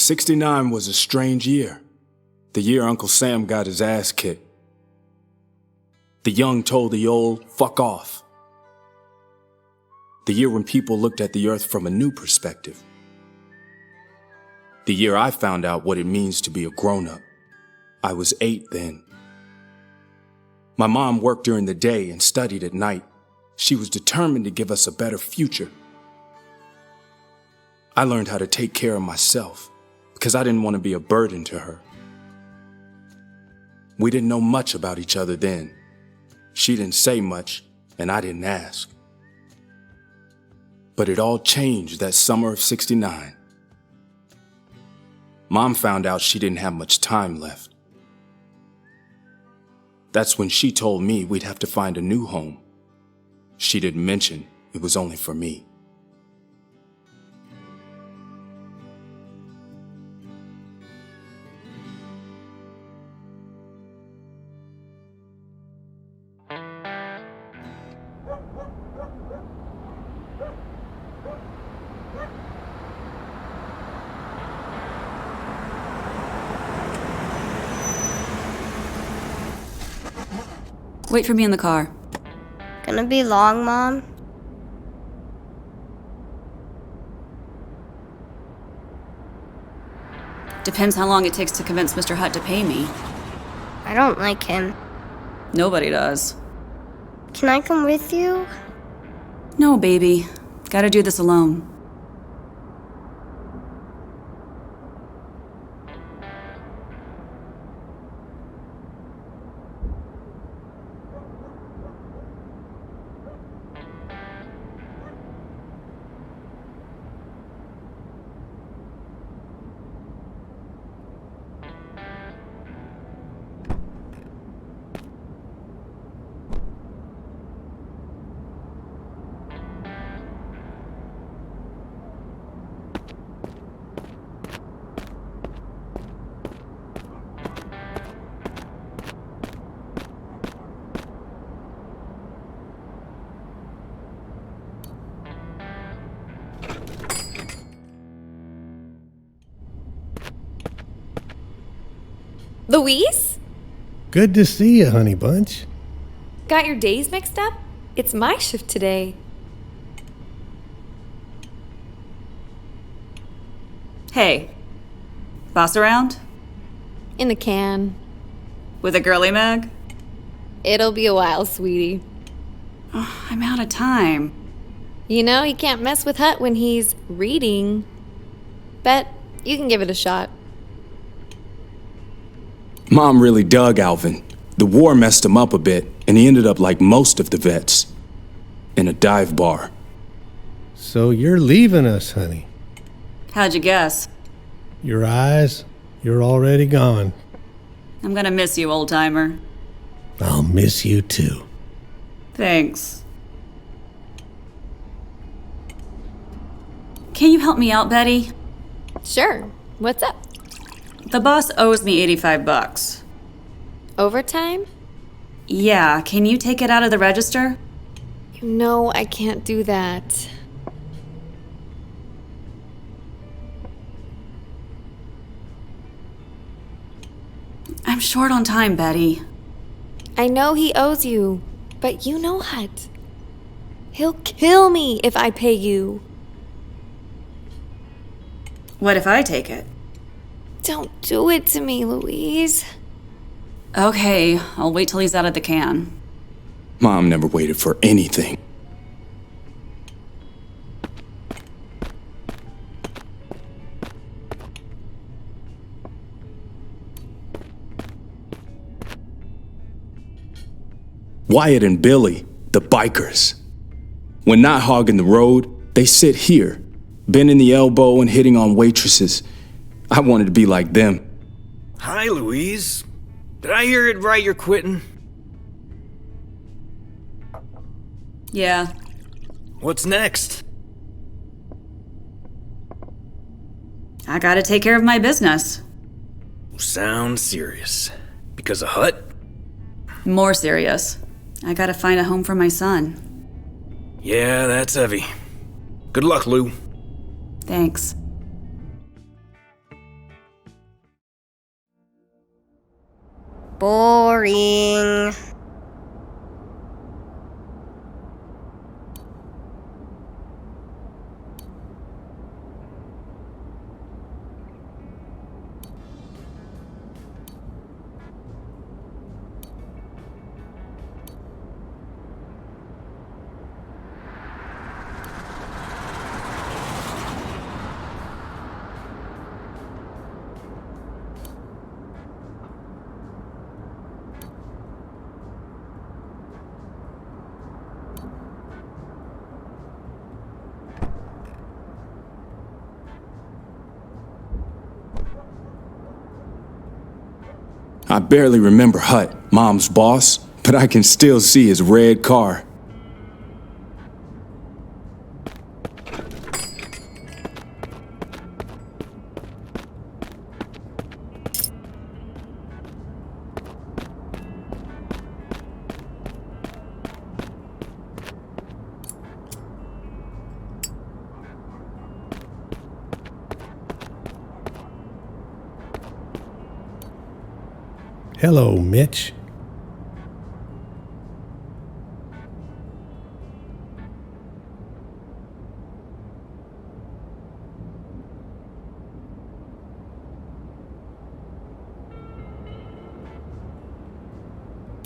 '69 was a strange year. The year Uncle Sam got his ass kicked. The young told the old, fuck off. The year when people looked at the earth from a new perspective. The year I found out what it means to be a grown-up. I was 8 then. My mom worked during the day and studied at night. She was determined to give us a better future. I learned how to take care of myself because I didn't want to be a burden to her. We didn't know much about each other then. She didn't say much, and I didn't ask. But it all changed that summer of '69. Mom found out she didn't have much time left. That's when she told me we'd have to find a new home. She didn't mention it was only for me. Wait for me in the car. Gonna be long, Mom? Depends how long it takes to convince Mr. Hutt to pay me. I don't like him. Nobody does. Can I come with you? No, baby. Gotta do this alone. Louise? Good to see you, honey bunch. Got your days mixed up? It's my shift today. Hey. Boss around? In the can. With a girly mag? It'll be a while, sweetie. Oh, I'm out of time. You know, you can't mess with Hutt when he's reading. Bet you can give it a shot. Mom really dug Alvin. The war messed him up a bit, and he ended up like most of the vets, in a dive bar. So you're leaving us, honey. How'd you guess? Your eyes, you're already gone. I'm gonna miss you, old-timer. I'll miss you too. Thanks. Can you help me out, Betty? Sure. What's up? The boss owes me $85. Overtime? Yeah, can you take it out of the register? You know I can't do that. I'm short on time, Betty. I know he owes you, but you know Hutt. He'll kill me if I pay you. What if I take it? Don't do it to me, Louise. Okay, I'll wait till he's out of the can. Mom never waited for anything. Wyatt and Billy, the bikers. When not hogging the road, they sit here, bending the elbow and hitting on waitresses. I wanted to be like them. Hi, Louise. Did I hear it right you're quitting? Yeah. What's next? I gotta take care of my business. Sounds serious. Because of Hutt? More serious. I gotta find a home for my son. Yeah, that's heavy. Good luck, Lou. Thanks. Boring. I barely remember Hut, Mom's boss, but I can still see his red car. Hello, Mitch.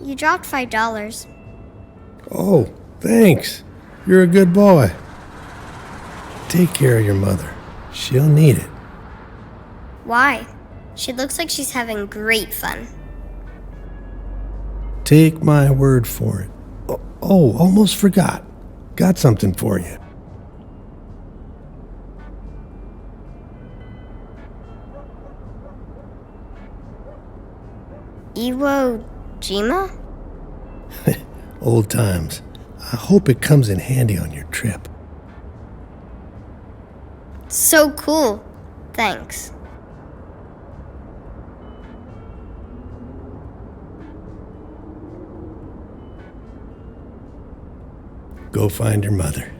You dropped $5. Oh, thanks. You're a good boy. Take care of your mother. She'll need it. Why? She looks like she's having great fun. Take my word for it. Oh, almost forgot. Got something for you. Iwo Jima? Old times. I hope it comes in handy on your trip. So cool. Thanks. Go find your mother.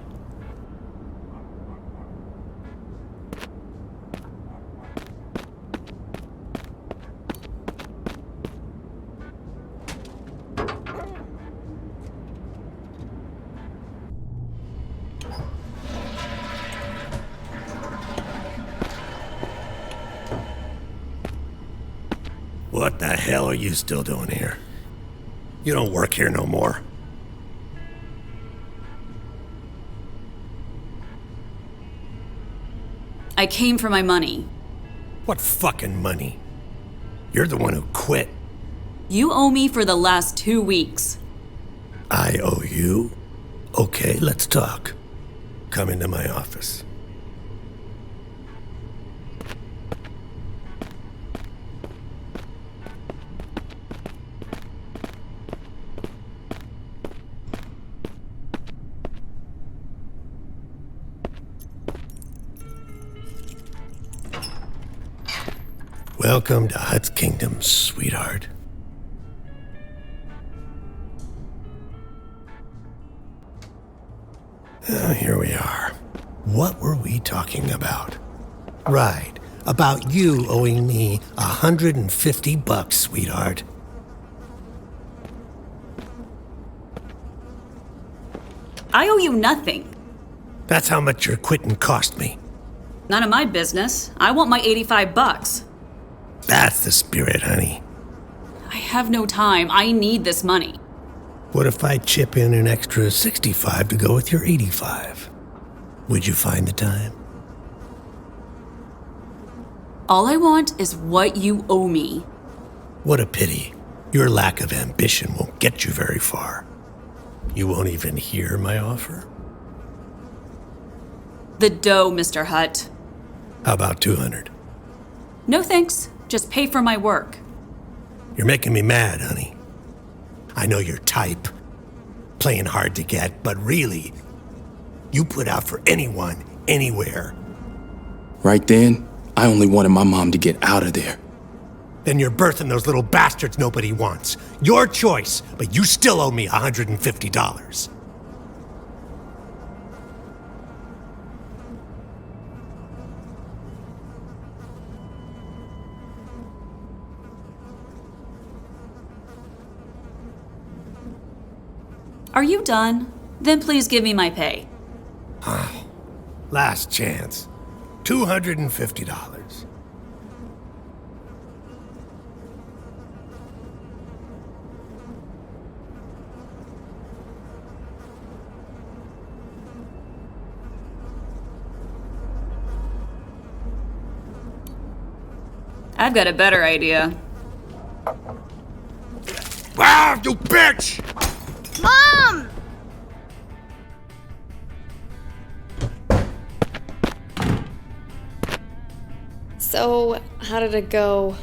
What the hell are you still doing here? You don't work here no more. I came for my money. What fucking money? You're the one who quit. You owe me for the last 2 weeks. I owe you? Okay, let's talk. Come into my office. Welcome to Hut's Kingdom, sweetheart. Here we are. What were we talking about? Right, about you owing me $150, sweetheart. I owe you nothing. That's how much your quitting cost me. None of my business. I want my $85. That's the spirit, honey. I have no time. I need this money. What if I chip in an extra 65 to go with your 85? Would you find the time? All I want is what you owe me. What a pity. Your lack of ambition won't get you very far. You won't even hear my offer? The dough, Mr. Hut. How about 200? No thanks. Just pay for my work. You're making me mad, honey. I know your type. Playing hard to get, but really, you put out for anyone, anywhere. Right then, I only wanted my mom to get out of there. Then you're birthing those little bastards nobody wants. Your choice, but you still owe me $150. Are you done? Then please give me my pay. Last chance. $250. I've got a better idea. Wow, you bitch! Mom! So, how did it go?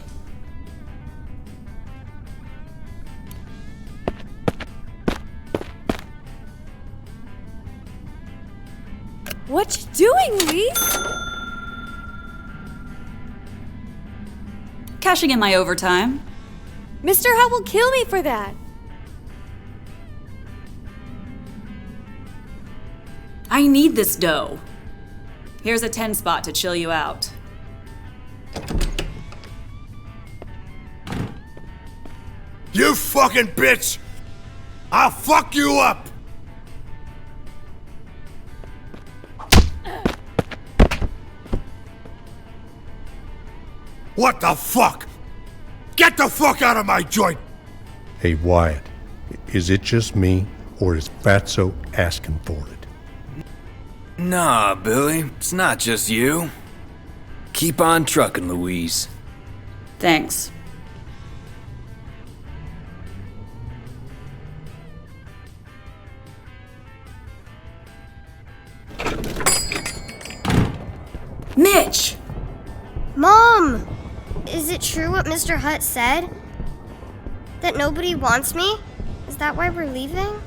What you doing, Louise? Cashing in my overtime. Mr. Hutt will kill me for that. I need this dough. Here's a 10 spot to chill you out. You fucking bitch! I'll fuck you up! What the fuck? Get the fuck out of my joint! Hey, Wyatt, is it just me, or is Fatso asking for it? Nah, Billy, it's not just you. Keep on trucking, Louise. Thanks. Mitch! Mom! Is it true what Mr. Hutt said? That nobody wants me? Is that why we're leaving?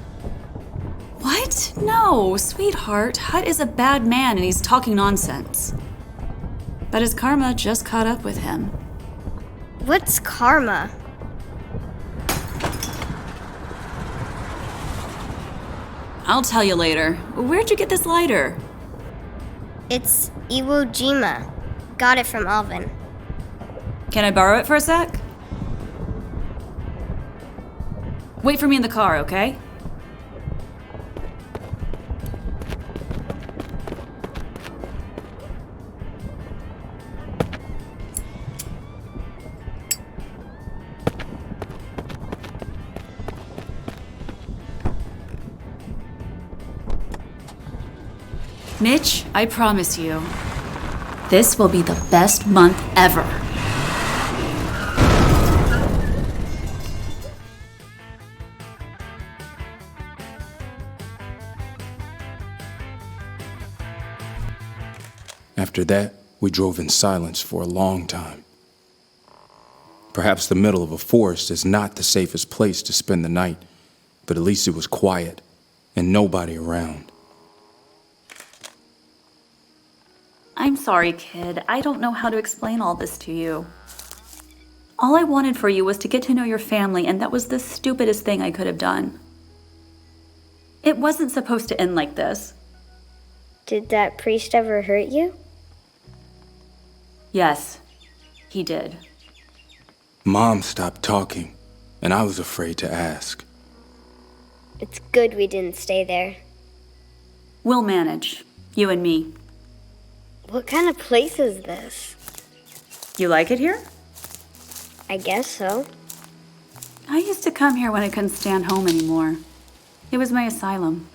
What? No, sweetheart. Hutt is a bad man and he's talking nonsense. But his karma just caught up with him. What's karma? I'll tell you later. Where'd you get this lighter? It's Iwo Jima. Got it from Alvin. Can I borrow it for a sec? Wait for me in the car, okay? Mitch, I promise you, this will be the best month ever. After that, we drove in silence for a long time. Perhaps the middle of a forest is not the safest place to spend the night, but at least it was quiet and nobody around. I'm sorry, kid. I don't know how to explain all this to you. All I wanted for you was to get to know your family, and that was the stupidest thing I could have done. It wasn't supposed to end like this. Did that priest ever hurt you? Yes, he did. Mom stopped talking, and I was afraid to ask. It's good we didn't stay there. We'll manage, you and me. What kind of place is this? You like it here? I guess so. I used to come here when I couldn't stand home anymore. It was my asylum.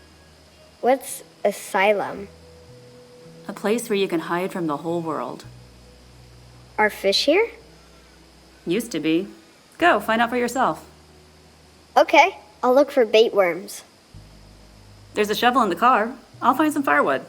What's asylum? A place where you can hide from the whole world. Are fish here? Used to be. Go, find out for yourself. Okay, I'll look for bait worms. There's a shovel in the car. I'll find some firewood.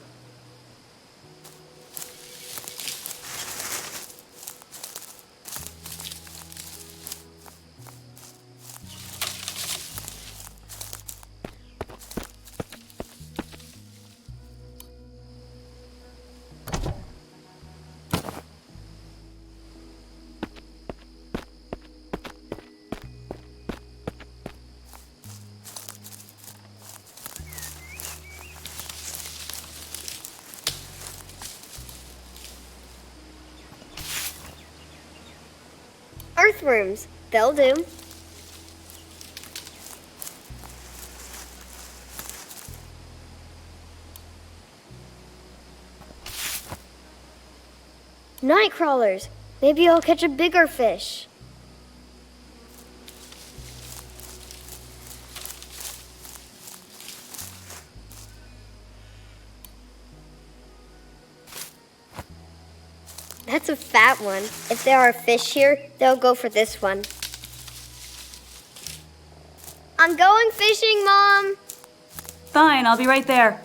Earthworms, they'll do. Night crawlers. Maybe I'll catch a bigger fish. That's a fat one. If there are fish here, they'll go for this one. I'm going fishing, Mom! Fine, I'll be right there.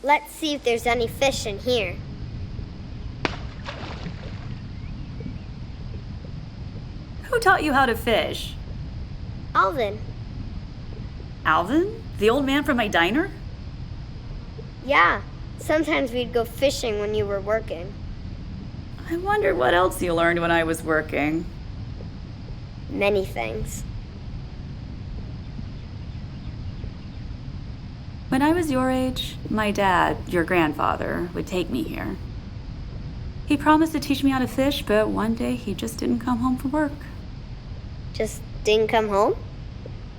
Let's see if there's any fish in here. Who taught you how to fish? Alvin. Alvin? The old man from my diner? Yeah, sometimes we'd go fishing when you were working. I wonder what else you learned when I was working. Many things. When I was your age, my dad, your grandfather, would take me here. He promised to teach me how to fish, but one day he just didn't come home from work. Just didn't come home?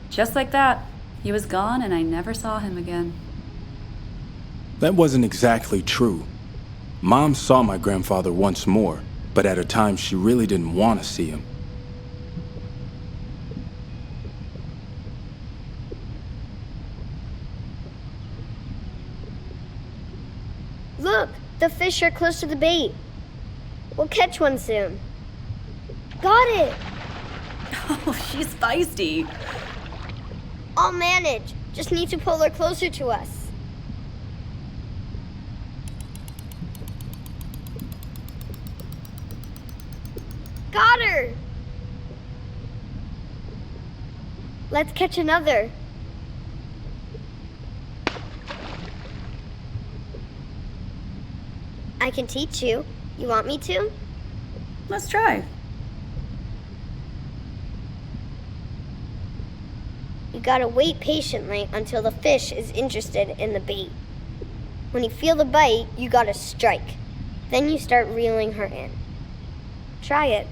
Just like that. He was gone and I never saw him again. That wasn't exactly true. Mom saw my grandfather once more, but at a time she really didn't want to see him. Look, the fish are close to the bait. We'll catch one soon. Got it! Oh, she's feisty. I'll manage. Just need to pull her closer to us. Got her! Let's catch another. I can teach you. You want me to? Let's try. You gotta wait patiently until the fish is interested in the bait. When you feel the bite, you gotta strike. Then you start reeling her in. Try it.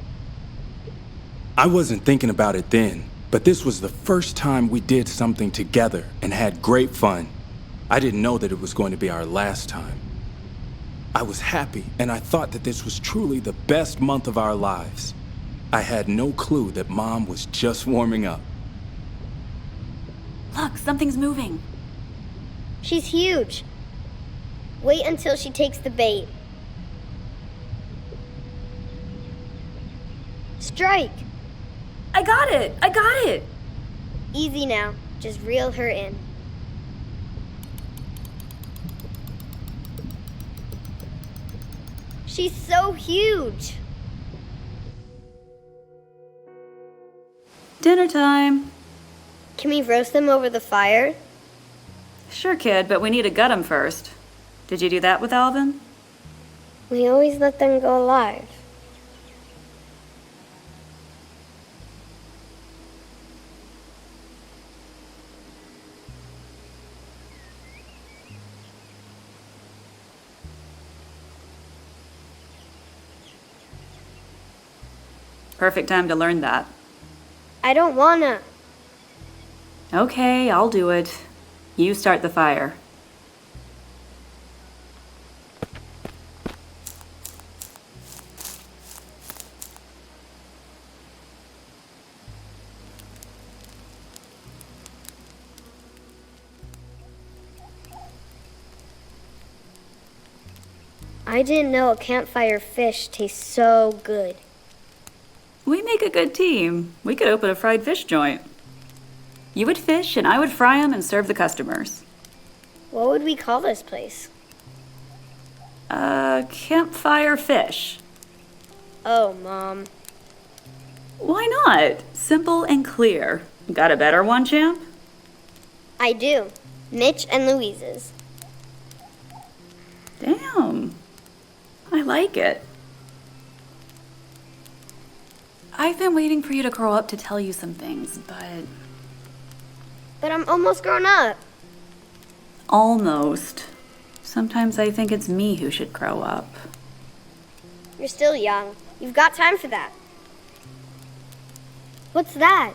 I wasn't thinking about it then, but this was the first time we did something together and had great fun. I didn't know that it was going to be our last time. I was happy, and I thought that this was truly the best month of our lives. I had no clue that Mom was just warming up. Look, something's moving. She's huge. Wait until she takes the bait. Strike! I got it! I got it! Easy now. Just reel her in. She's so huge. Dinner time. Can we roast them over the fire? Sure, kid, but we need to gut them first. Did you do that with Alvin? We always let them go alive. Perfect time to learn that. I don't wanna. Okay, I'll do it. You start the fire. I didn't know a campfire fish tastes so good. We make a good team. We could open a fried fish joint. You would fish and I would fry them and serve the customers. What would we call this place? Campfire fish. Oh, Mom. Why not? Simple and clear. Got a better one, champ? I do. Mitch and Louise's. Damn. I like it. I've been waiting for you to grow up to tell you some things, but But I'm almost grown up. almost. Sometimes I think it's me who should grow up. You're still young. You've got time for that. What's that?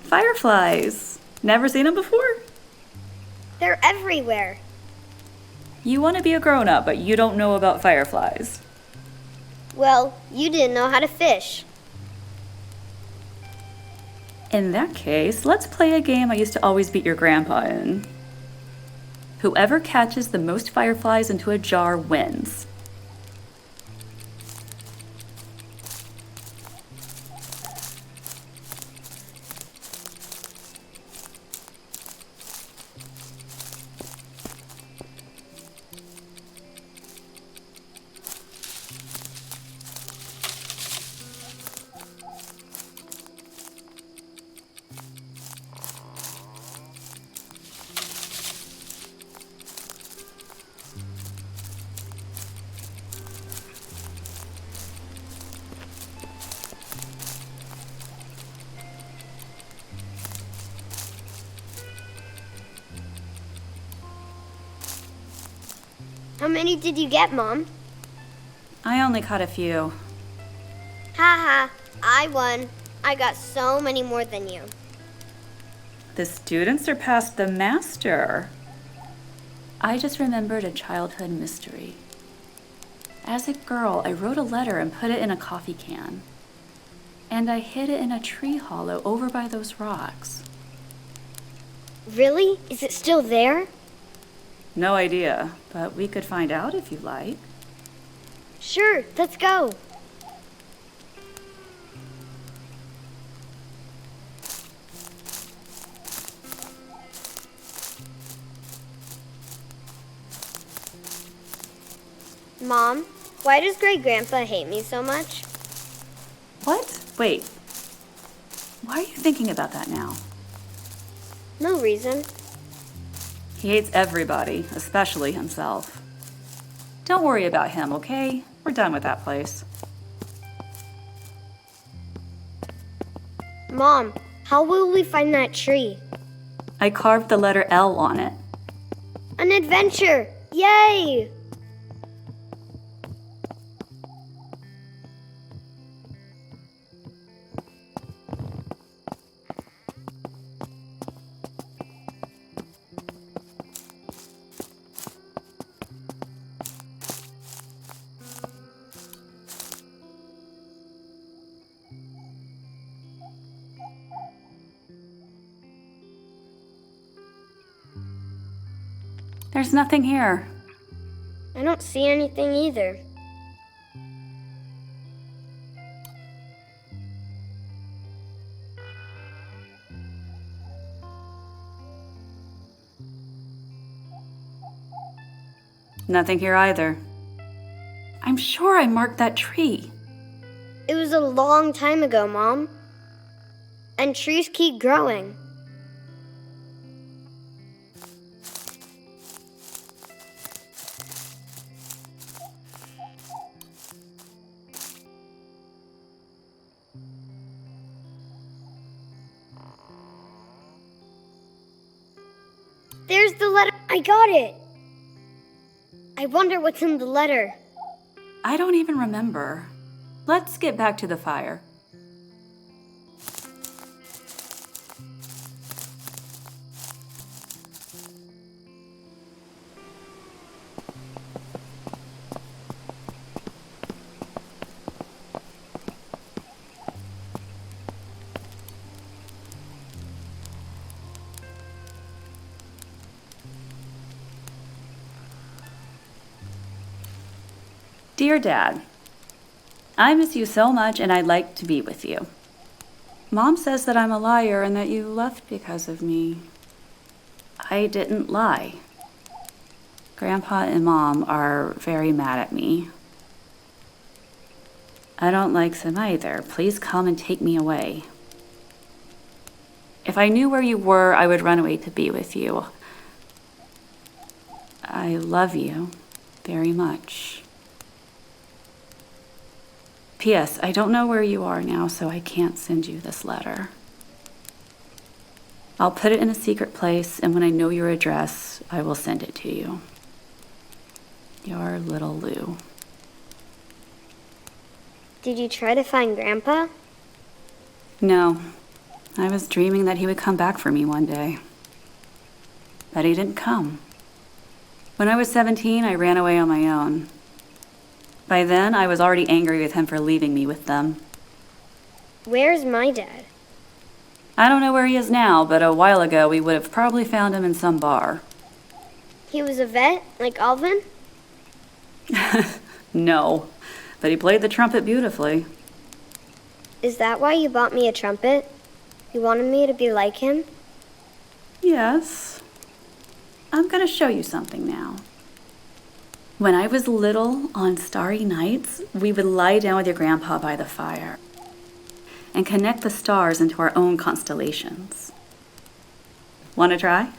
Fireflies. Never seen them before? They're everywhere. You want to be a grown-up, but you don't know about fireflies. Well, you didn't know how to fish. In that case, let's play a game I used to always beat your grandpa in. Whoever catches the most fireflies into a jar wins. How many did you get, Mom? I only caught a few. Ha ha, I won. I got so many more than you. The student surpassed the master. I just remembered a childhood mystery. As a girl, I wrote a letter and put it in a coffee can. And I hid it in a tree hollow over by those rocks. Really? Is it still there? No idea, but we could find out if you like. Sure, let's go. Mom, why does Great Grandpa hate me so much? What? Wait. Why are you thinking about that now? No reason. He hates everybody, especially himself. Don't worry about him, okay? We're done with that place. Mom, how will we find that tree? I carved the letter L on it. An adventure! Yay! There's nothing here. I don't see anything either. Nothing here either. I'm sure I marked that tree. It was a long time ago, Mom. And trees keep growing. There's the letter. I got it. I wonder what's in the letter. I don't even remember. Let's get back to the fire. Dear Dad, I miss you so much and I'd like to be with you. Mom says that I'm a liar and that you left because of me. I didn't lie. Grandpa and Mom are very mad at me. I don't like them either. Please come and take me away. If I knew where you were, I would run away to be with you. I love you very much. P.S. I don't know where you are now, so I can't send you this letter. I'll put it in a secret place, and when I know your address, I will send it to you. Your little Lou. Did you try to find Grandpa? No. I was dreaming that he would come back for me one day. But he didn't come. When I was 17, I ran away on my own. By then, I was already angry with him for leaving me with them. Where's my dad? I don't know where he is now, but a while ago we would have probably found him in some bar. He was a vet, like Alvin? No, but he played the trumpet beautifully. Is that why you bought me a trumpet? You wanted me to be like him? Yes. I'm gonna show you something now. When I was little, on starry nights, we would lie down with your grandpa by the fire and connect the stars into our own constellations. Wanna try?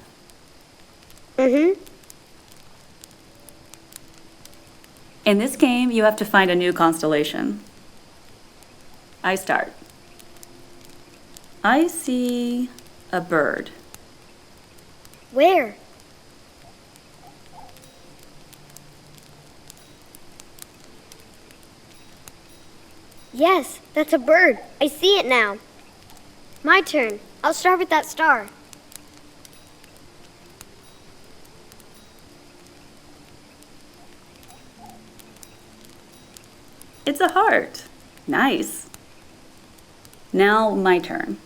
Mm-hmm. In this game, you have to find a new constellation. I start. I see a bird. Where? Yes, that's a bird. I see it now. My turn. I'll start with that star. It's a heart. Nice. Now my turn.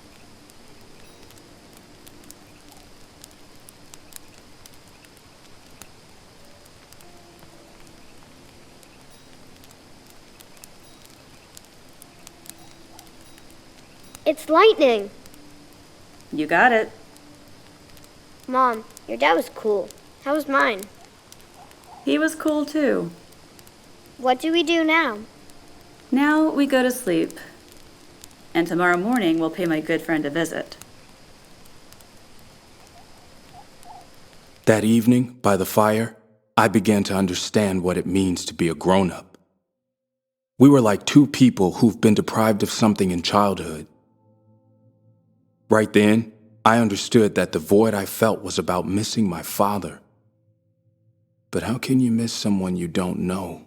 It's lightning. You got it. Mom, your dad was cool. How was mine? He was cool too. What do we do now? Now we go to sleep. And tomorrow morning we'll pay my good friend a visit. That evening, by the fire, I began to understand what it means to be a grown-up. We were like two people who've been deprived of something in childhood. Right then, I understood that the void I felt was about missing my father. But how can you miss someone you don't know?